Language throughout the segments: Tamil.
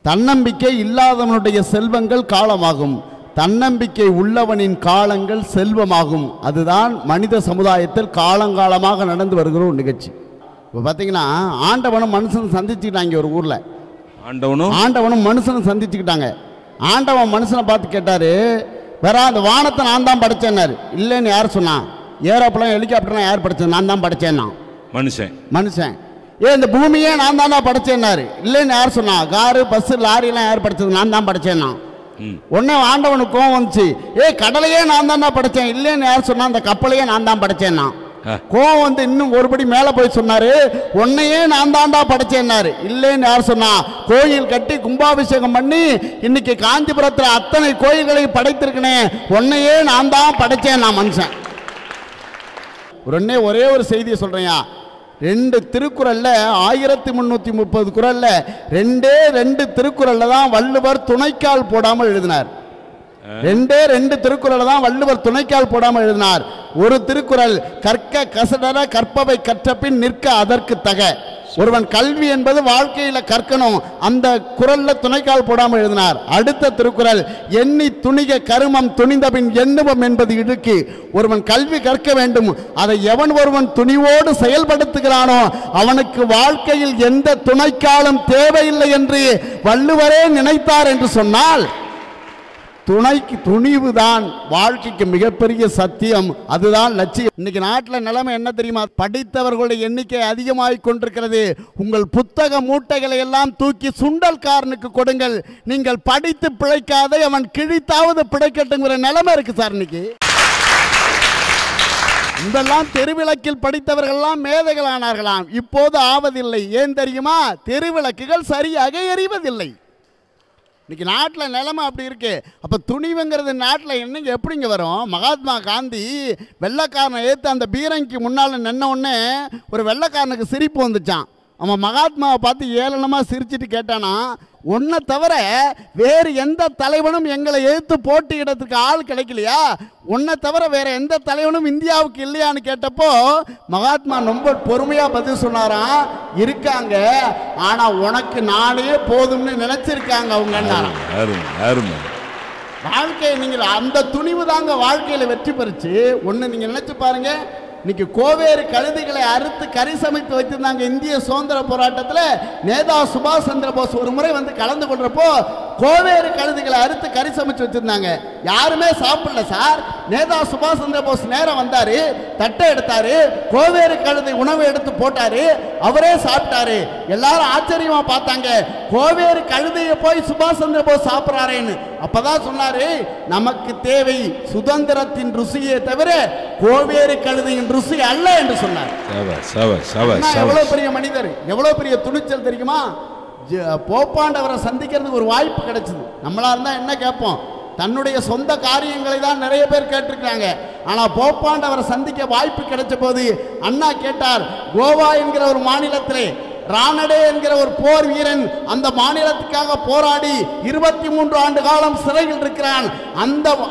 தன்னம்பிக்கை இல்லாதவனுடைய செல்வங்கள் காலமாகும், தன்னம்பிக்கை உள்ளவனின் காலங்கள் செல்வமாகும். அதுதான் மனித சமுதாயத்தில் காலங்காலமாக நடந்து வருகிற ஒரு நிகழ்ச்சி. இப்போ பார்த்தீங்கன்னா ஆண்டவனும் மனுஷனும் சந்திச்சுக்கிட்டாங்க. ஒரு ஊரில் ஆண்டவனும் மனுஷனும் சந்திச்சுக்கிட்டாங்க. ஆண்டவன் மனுஷனை பார்த்து கேட்டார், வேற அந்த வானத்தை நான் தான் படைச்சேன்னாரு. இல்லைன்னு யார் சொன்னான்? ஏரோப்ளேன் ஹெலிகாப்டர்லாம் யார் படைச்சது? நான் தான் படைச்சேன்னா மனுஷன். இந்த பூமியே நான் தானா படைச்சேன்னாரு. இல்லைன்னு யார் சொன்னா? காரு பஸ்ஸு லாரியெல்லாம் யார் படைச்சது? நான் தான் படைச்சேன்னா. உடனே ஆண்டவனுக்கு கோவம் வந்துச்சு, கடலையே நான் தானா படைச்சேன். இல்லைன்னு யார் சொன்னா? அந்த கப்பலையே நான் தான் படைச்சேன்னா. கோவம் வந்து இன்னும் ஒருபடி மேலே போய் சொன்னாரு, உன்னையே நான் தாண்டா படைச்சேன்னாரு. இல்லைன்னு யார் சொன்னா? கோயில் கட்டி கும்பாபிஷேகம் பண்ணி இன்னைக்கு காஞ்சிபுரத்தில் அத்தனை கோயில்களையும் படைத்திருக்கேன், உன்னையே நான் தான் படைச்சேன் நான் மனுஷன். ஒரே ஒரு செய்தியை சொல்றேன். 2 திருக்குறள்ல 1330 குறள்ல 2 திருக்குறள்ல தான் வள்ளுவர் துணைக்கால் போடாமல் எழுதினார். 2 திருக்குறள் தான் வள்ளுவர் துணைக்கால் போடாமல் எழுதினார். ஒரு திருக்குறள், கற்க கசடர கற்பவை கற்றபின் நிற்க அதற்கு தக. ஒருவன் கல்வி என்பது வாழ்க்கையில கற்கணும், அந்த குறள்ல துணைக்கால் போடாமல் எழுதினார். அடுத்த திருக்குறள், எண்ணி துணிக கருமம் துணிந்தபின் எண்ணுவம் என்பது இடுக்கு. ஒருவன் கல்வி கற்க வேண்டும், அதை எவன் ஒருவன் துணிவோடு செயல்படுத்துகிறானோ அவனுக்கு வாழ்க்கையில் எந்த துணைக்காலும் தேவையில்லை என்று வள்ளுவரே நினைத்தார் என்று சொன்னால், துணிவுதான் வாழ்க்கைக்கு மிகப்பெரிய சத்தியம். அதுதான் லட்சியம். இன்னைக்கு நாட்டில் நிலைமை என்ன தெரியுமா? படித்தவர்களுடைய எண்ணிக்கை அதிகமாகிக் கொண்டிருக்கிறது. உங்கள் புத்தக மூட்டைகளை எல்லாம் தூக்கி சுண்டல்காரனுக்கு கொடுங்கள், நீங்கள் படித்து பிழைக்காத அவன் கிழித்தாவது பிழைக்கட்டுங்கிற நிலைமை இருக்கு சார். இன்னைக்கு இதெல்லாம் தெருவிளக்கில் படித்தவர்கள்லாம் மேதைகள் ஆனார்களாம், இப்போது ஆவதில்லை. ஏன் தெரியுமா? தெருவிளக்குகள் சரியாக எரிவதில்லை. இன்னைக்கு நாட்டில் நிலைமை அப்படி இருக்கு. அப்போ துணிவுங்கிறது நாட்டில் என்னங்க எப்படிங்க வரும்? மகாத்மா காந்தி வெள்ளைக்காரனை ஏற்று அந்த பீரங்கிக்கு முன்னால் நின்ன உடனே ஒரு வெள்ளைக்காரனுக்கு சிரிப்பு வந்துச்சான். அவன் மகாத்மாவை பார்த்து ஏளனமாக சிரிச்சிட்டு கேட்டானா, உன்னை தவிர வேறு எந்த தலைவனும் எங்களை எதிர்த்து போட்டியிடத்துக்கு ஆள் கிடைக்கலையா? உன்னை தவிர வேற எந்த தலைவனும் இந்தியாவுக்கு இல்லையான்னு கேட்டப்போ மகாத்மா ரொம்ப பொறுமையாக பதில் சொன்னாராம், இருக்காங்க, ஆனால் உனக்கு நானே போதும்னு நினைச்சிருக்காங்க அவங்க. வாழ்க்கையை நீங்கள் அந்த துணிவு தாங்க வாழ்க்கையில் வெற்றி பெறுச்சு. ஒன்று நீங்கள் நினைச்சு பாருங்க, இன்னைக்கு கோவேறு கழுதைகளை அறுத்து கறி சமைத்து வைத்திருந்தாங்க. இந்திய சுதந்திர போராட்டத்தில் நேதா சுபாஷ் சந்திர போஸ் ஒரு முறை வந்து கலந்து கொள்றப்போ கோவேறு கழுதைகளை அறுத்து கறி சமைச்சு வச்சிருந்தாங்க. யாருமே சாப்பிடல சார். நேதா சுபாஷ் சந்திர போஸ் நேரம் வந்தாரு, தட்டை எடுத்தாரு, கோவேறு கழுதை உணவை எடுத்து போட்டாரு, அவரே சாப்பிட்டாரு. எல்லாரும் ஆச்சரியமா பார்த்தாங்க, கோவேறு கழுதையை போய் சுபாஷ் சந்திர போஸ் சாப்பிட்றாரேன்னு. அப்பதான் சொன்னாரு, நமக்கு தேவை சுதந்திரத்தின் ருசியை தவிர கோவேறு கழுதையின் ருசி அல்ல என்று சொன்னார். எவ்வளவு பெரிய மனிதர், எவ்வளவு பெரிய துணிச்சல் தெரியுமா? போப்பாண்டவரை சந்திக்கிறதுக்கு ஒரு வாய்ப்பு கிடைச்சது. நம்மளா இருந்தா என்ன கேட்போம்? தன்னுடைய சொந்த காரியங்களை தான் நிறைய பேர் கேட்டிருக்காங்க. ஆனால் போப்பாண்டவரை சந்திக்க வாய்ப்பு கிடைச்ச போது அண்ணா கேட்டார், கோவா என்கிற ஒரு மாநிலத்திலே ராணடே என்கிற ஒரு போர் வீரன் அந்த மாநிலத்துக்காக போராடி 23 ஆண்டு காலம் சிறையில் இருக்கிறான்.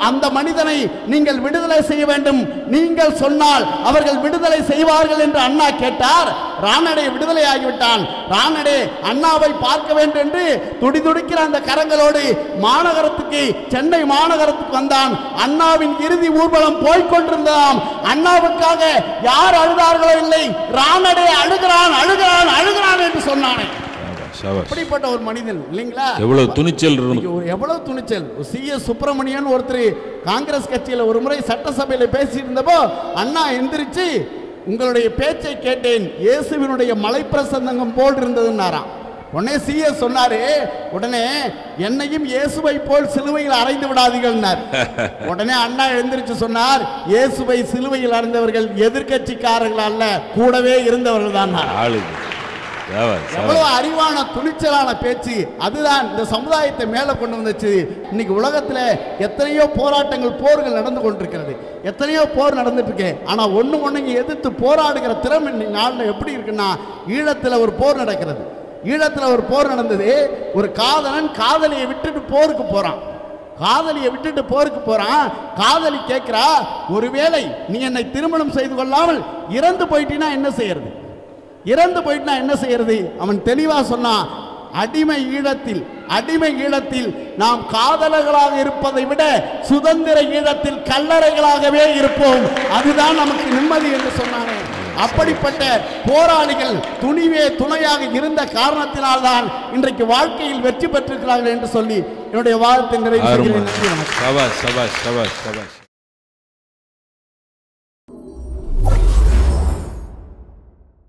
அந்த மனிதனை நீங்கள் விடுதலை செய்ய வேண்டும், நீங்கள் சொன்னால் அவர்கள் விடுதலை செய்வார்கள் என்று அண்ணா கேட்டார். ராணடே விடுதலை ஆகிவிட்டான். ராணடே அண்ணாவை பார்க்க வேண்டும் என்று துடிதுடிக்கிற அந்த கரங்களோடு மாநகரத்துக்கு, சென்னை மாநகரத்துக்கு வந்தான். அண்ணாவின் இறுதி ஊர்வலம் போய்கொண்டிருந்தான். அண்ணாவுக்காக யார் அழுதார்களோ இல்லை, ராணடே அழுகிறான் அழுகிறான் அழுகிறான் என்று சொன்னானே. அப்படிப்பட்ட ஒரு மனிதன் இல்லைங்களா? எவ்வளவு துணிச்சல், எவ்வளவு துணிச்சல். CS சுப்பிரமணியன் ஒருத்தர் காங்கிரஸ் கட்சியில் ஒரு முறை சட்டசபையில் பேசியிருந்தப்போ அண்ணா எந்திரிச்சு, உங்களுடைய பேச்சை கேட்டேன், இயேசுவினுடைய மலை பிரசங்கம் போல் இருந்ததுன்னாராம். உடனே CS சொன்னாரு, உடனே என்னையும் இயேசுவை போல் சிலுவையில் அறைந்து விடாதீர்கள். உடனே அண்ணா எழுந்திரிச்சு சொன்னார், இயேசுவை சிலுவையில் அறைந்தவர்கள் எதிர்கட்சிக்காரர்கள் அல்ல, கூடவே இருந்தவர்கள் தான். எவ்வளவு அறிவான துணிச்சலான பேச்சு. அதுதான் இந்த சமுதாயத்தை மேல கொண்டு வந்துச்சு. இன்னைக்கு உலகத்துல எத்தனையோ போராட்டங்கள், போர்கள் நடந்து கொண்டிருக்கிறது, எத்தனையோ போர் நடந்துட்டு இருக்கு. ஆனா ஒண்ணு எதிர்த்து போராடுகிற திறமை இன்னைக்கு நாளில் எப்படி இருக்குன்னா, ஈழத்துல ஒரு போர் நடக்கிறது. ஈழத்துல ஒரு போர் நடந்தது. ஒரு காதலன் காதலியை விட்டுட்டு போருக்கு போறான். காதலியை விட்டுட்டு போருக்கு போறான். காதலி கேட்கிறா, ஒருவேளை நீ என்னை திருமணம் செய்து கொள்ளாமல் இறந்து போயிட்டீன்னா என்ன செய்யறது? இறந்து போயிட்டுனா என்ன செய்யறது? அவன் தெளிவா சொன்னான், அடிமை ஈழத்தில் நாம் காதலர்களாக இருப்பதை விட சுதந்திர ஈழத்தில் கல்லறைகளாகவே இருப்போம், அதுதான் நமக்கு நிம்மதி என்று சொன்னாங்க. அப்படிப்பட்ட போராளிகள் துணிவே துணையாக இருந்த காரணத்தினால்தான் இன்றைக்கு வாழ்க்கையில் வெற்றி பெற்றிருக்கிறார்கள் என்று சொல்லி என்னுடைய வாதத்தை நிறைவு செய்கிறேன்.